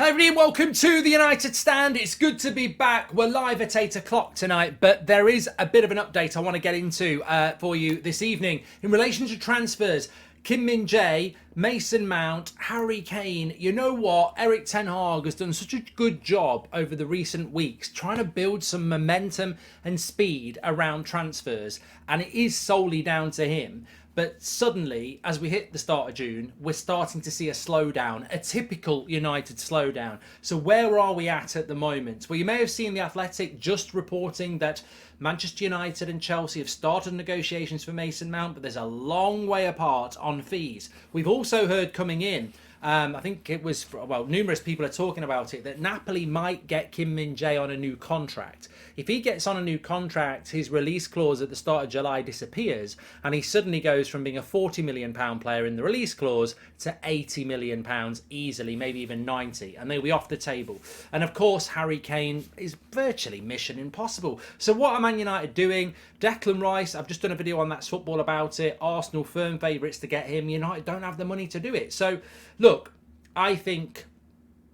Hello everybody, welcome to the United Stand. It's good to be back. We're live at 8 o'clock tonight, but there is a bit of an update I want to get into for you this evening in relation to transfers. Kim Min-jae, Mason Mount, Harry Kane. You know what? Erik ten Hag has done such a good job over the recent weeks trying to build some momentum and speed around transfers, and it is solely down to him. But suddenly, as we hit the start of June, we're starting to see a slowdown, a typical United slowdown. So where are we at the moment? Well, you may have seen The Athletic just reporting that Manchester United and Chelsea have started negotiations for Mason Mount, but there's a long way apart on fees. We've also heard coming in, I think it was, well, numerous people are talking about it, that Napoli might get Kim Min-jae on a new contract. If he gets on a new contract, his release clause at the start of July disappears, and he suddenly goes from being a £40 million player in the release clause to £80 million easily, maybe even 90, and they'll be off the table. And of course, Harry Kane is virtually mission impossible. So what are Man United doing? Declan Rice, I've just done a video on That's Football about it. Arsenal firm favourites to get him. United don't have the money to do it. So look, I think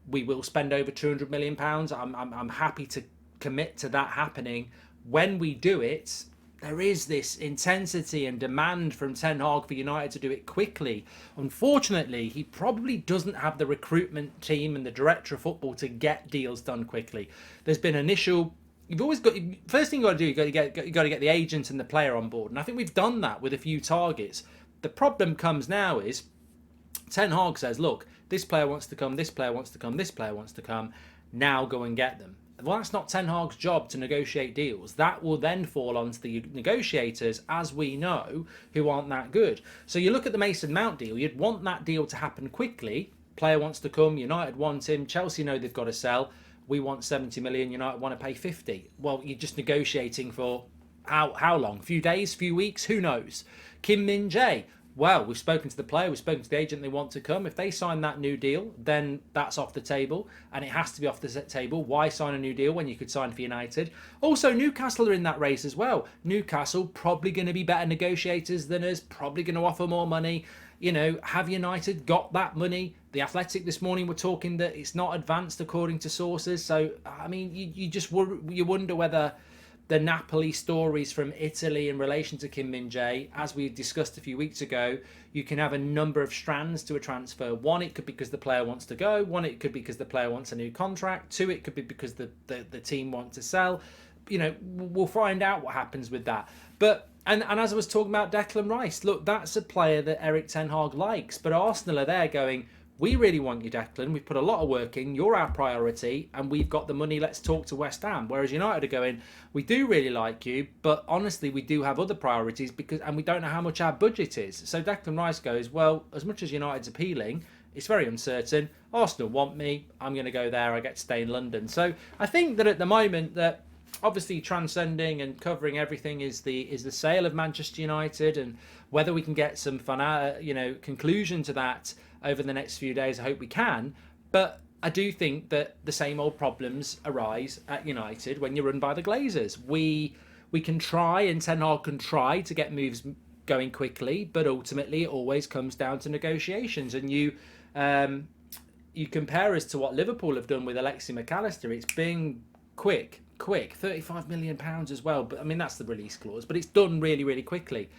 we will spend over £200 million. I'm happy to commit to that happening. When we do it, there is this intensity and demand from Ten Hag for United to do it quickly. Unfortunately, he probably doesn't have the recruitment team and the director of football to get deals done quickly. There's been initial... You've always got... First thing you've got to do, you've got to get the agent and the player on board. And I think we've done that with a few targets. The problem comes now is Ten Hag says, look, this player wants to come, this player wants to come, this player wants to come. Now go and get them. Well, that's not Ten Hag's job to negotiate deals. That will then fall onto the negotiators, as we know, who aren't that good. So you look at the Mason Mount deal, you'd want that deal to happen quickly. Player wants to come, United want him, Chelsea know they've got to sell. We want 70 million, United want to pay 50. Well, you're just negotiating for how long? Few days, few weeks, who knows? Kim Min-jae. Well, we've spoken to the player, we've spoken to the agent, they want to come. If they sign that new deal, then that's off the table, and it has to be off the table. Why sign a new deal when you could sign for United? Also, Newcastle are in that race as well. Newcastle probably going to be better negotiators than us, probably going to offer more money. You know, have United got that money? The Athletic this morning were talking that it's not advanced according to sources. So, I mean, you wonder whether the Napoli stories from Italy in relation to Kim Min-jae, as we discussed a few weeks ago, you can have a number of strands to a transfer. One, it could be because the player wants to go. One, it could be because the player wants a new contract. Two, it could be because the team want to sell. You know, we'll find out what happens with that. But and as I was talking about Declan Rice, look, that's a player that Erik ten Hag likes. But Arsenal are there going, we really want you, Declan. We've put a lot of work in. You're our priority, and we've got the money. Let's talk to West Ham. Whereas United are going, we do really like you, but honestly, we do have other priorities and we don't know how much our budget is. So Declan Rice goes, well, as much as United's appealing, it's very uncertain. Arsenal want me. I'm going to go there. I get to stay in London. So I think that at the moment that obviously transcending and covering everything is the sale of Manchester United, and whether we can get some conclusion to that over the next few days, I hope we can. But I do think that the same old problems arise at United when you're run by the Glazers. We can try, and Ten Hag can try to get moves going quickly, but ultimately it always comes down to negotiations. And you compare us to what Liverpool have done with Alexis McAllister. It's been quick, £35 million as well. But I mean, that's the release clause, but it's done really, really quickly.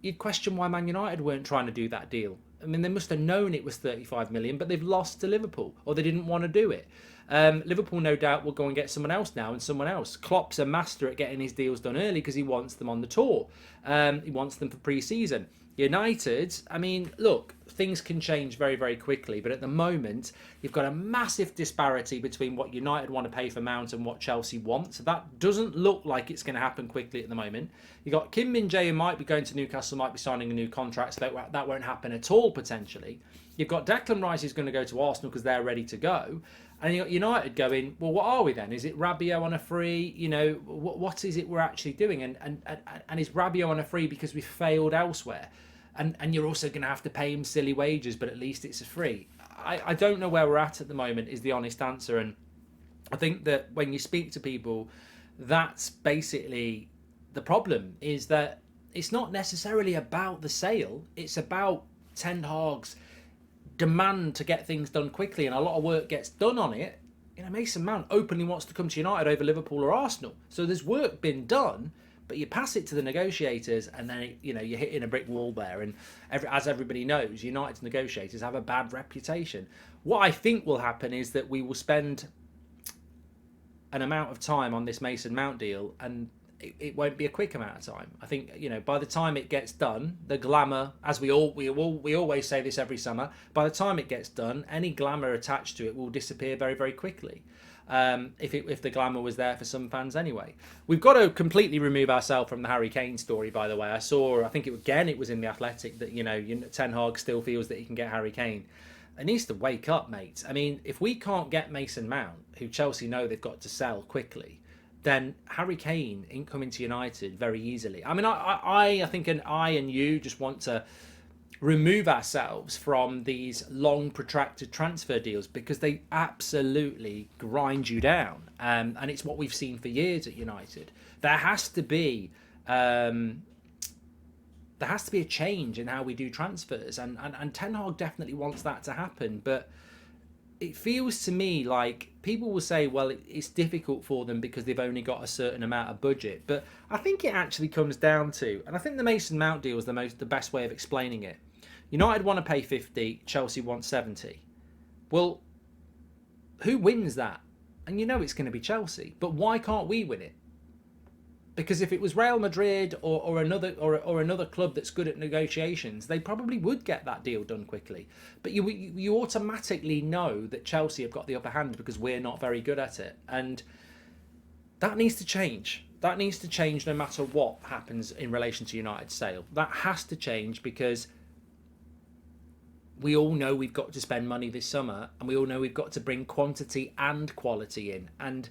You'd question why Man United weren't trying to do that deal. I mean, they must have known it was 35 million, but they've lost to Liverpool, or they didn't want to do it. Liverpool, no doubt, will go and get someone else now, and someone else. Klopp's a master at getting his deals done early because he wants them on the tour. He wants them for pre-season. United, I mean, look, things can change very, very quickly, but at the moment, you've got a massive disparity between what United want to pay for Mount and what Chelsea want. So that doesn't look like it's going to happen quickly at the moment. You've got Kim Min-jae, who might be going to Newcastle, might be signing a new contract, so that won't happen at all, potentially. You've got Declan Rice, who's going to go to Arsenal because they're ready to go. And you've got United going, well, what are we then? Is it Rabiot on a free? You know, what is it we're actually doing? And is Rabiot on a free because we failed elsewhere? And you're also going to have to pay him silly wages, but at least it's a free. I don't know where we're at the moment is the honest answer. And I think that when you speak to people, that's basically the problem, is that it's not necessarily about the sale. It's about Ten Hag's demand to get things done quickly and a lot of work gets done on it, you know, Mason Mount openly wants to come to United over Liverpool or Arsenal. So there's work been done, but you pass it to the negotiators and then, you know, you're hitting a brick wall there. And as everybody knows, United's negotiators have a bad reputation. What I think will happen is that we will spend an amount of time on this Mason Mount deal and it won't be a quick amount of time. I think, you know, by the time it gets done, the glamour, as we always say this every summer, by the time it gets done, any glamour attached to it will disappear very, very quickly. If the glamour was there for some fans anyway. We've got to completely remove ourselves from the Harry Kane story, by the way. I think it was in The Athletic that, you know, Ten Hag still feels that he can get Harry Kane. It needs to wake up, mate. I mean, if we can't get Mason Mount, who Chelsea know they've got to sell quickly, then Harry Kane ain't coming to United very easily. I mean, I think I and you just want to remove ourselves from these long, protracted transfer deals because they absolutely grind you down. And it's what we've seen for years at United. There has to be a change in how we do transfers, and Ten Hag definitely wants that to happen, but it feels to me like people will say, well, it's difficult for them because they've only got a certain amount of budget. But I think it actually comes down to, and I think the Mason Mount deal is the best way of explaining it. United want to pay 50, Chelsea want 70. Well, who wins that? And you know it's going to be Chelsea. But why can't we win it? Because if it was Real Madrid or another club that's good at negotiations, they probably would get that deal done quickly. But you automatically know that Chelsea have got the upper hand because we're not very good at it. And that needs to change. That needs to change no matter what happens in relation to United's sale. That has to change because we all know we've got to spend money this summer and we all know we've got to bring quantity and quality in. And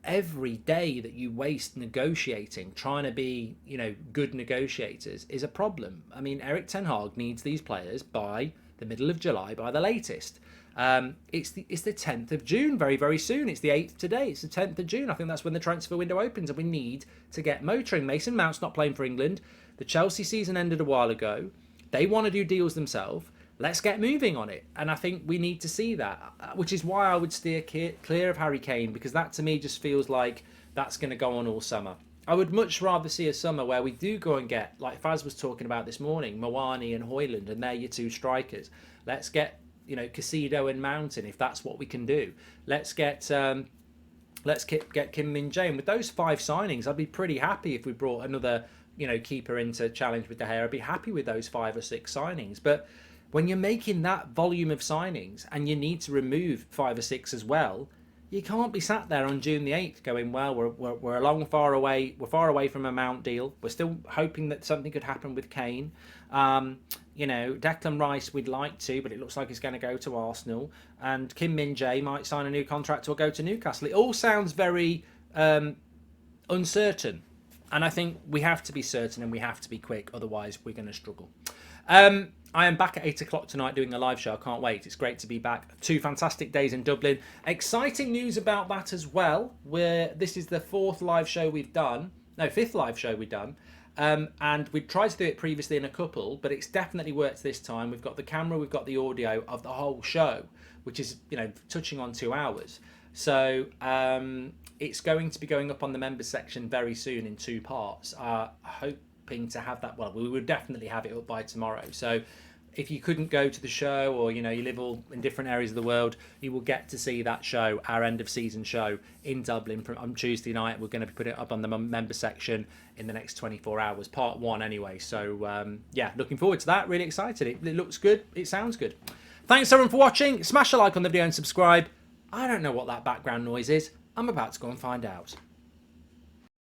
every day that you waste negotiating, trying to be, you know, good negotiators is a problem. I mean, Erik Ten Hag needs these players by the middle of July, by the latest. It's the 10th of June, very, very soon. It's the 8th today. It's the 10th of June. I think that's when the transfer window opens and we need to get motoring. Mason Mount's not playing for England. The Chelsea season ended a while ago. They want to do deals themselves. Let's get moving on it. And I think we need to see that, which is why I would steer clear of Harry Kane, because that to me just feels like that's going to go on all summer. I would much rather see a summer where we do go and get, like Faz was talking about this morning, Moani and Højlund, and they're your two strikers. Let's get, you know, Casido and Mountain, if that's what we can do. Let's get Kim Min-jae. And with those 5 signings, I'd be pretty happy if we brought another, you know, keeper in to challenge with De Gea. I'd be happy with those 5 or 6 signings. But when you're making that volume of signings and you need to remove 5 or 6 as well, you can't be sat there on June the 8th going, well, we're far away from a Mount deal. We're still hoping that something could happen with Kane. You know, Declan Rice we'd like to, but it looks like he's going to go to Arsenal. And Kim Min-jae might sign a new contract or go to Newcastle. It all sounds very uncertain. And I think we have to be certain and we have to be quick, otherwise we're going to struggle. I am back at 8 o'clock tonight doing a live show. I can't wait. It's great to be back. 2 fantastic days in Dublin. Exciting news about that as well, where this is the 4th live show we've done. No, 5th live show we've done. And we tried to do it previously in a couple, but it's definitely worked this time. We've got the camera, we've got the audio of the whole show, which is, you know, touching on 2 hours. So it's going to be going up on the members section very soon in 2 parts. Hoping to have that, well, we will definitely have it up by tomorrow. So if you couldn't go to the show, or you know you live all in different areas of the world, you will get to see that show, our end of season show in Dublin on Tuesday night. We're going to be putting it up on the member section in the next 24 hours, part 1 anyway. So yeah, looking forward to that. Really excited. It looks good. It sounds good. Thanks everyone for watching. Smash a like on the video and subscribe. I don't know what that background noise is. I'm about to go and find out.